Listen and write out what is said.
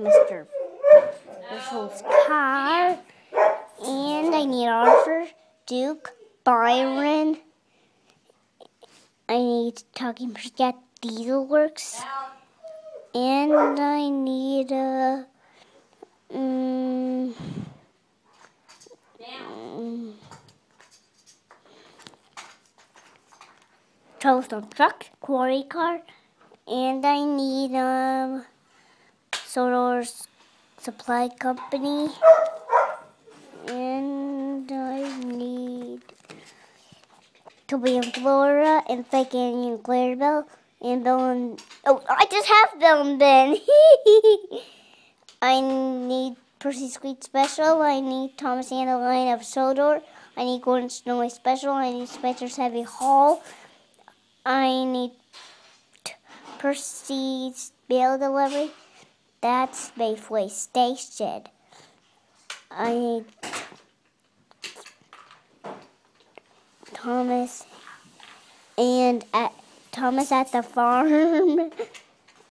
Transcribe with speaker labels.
Speaker 1: Mr. Mitchell's car. And I need Arthur, Duke, Byron. I need Talking Forget Diesel Works. And I need Troublesome Truck, Quarry Car. And I need Solar Supply Company. And I need Toby and Flora, and Fake Annie and Clarabelle, and Bill and... Oh, I just have Bill and Ben. I need Percy Squeak Special. I need Thomas and the Line of Sodor. I need Gordon Snowy Special. I need Spencer's Heavy Haul. I need Percy's Mail Delivery. That's Bayfway Station. I need Thomas at the farm.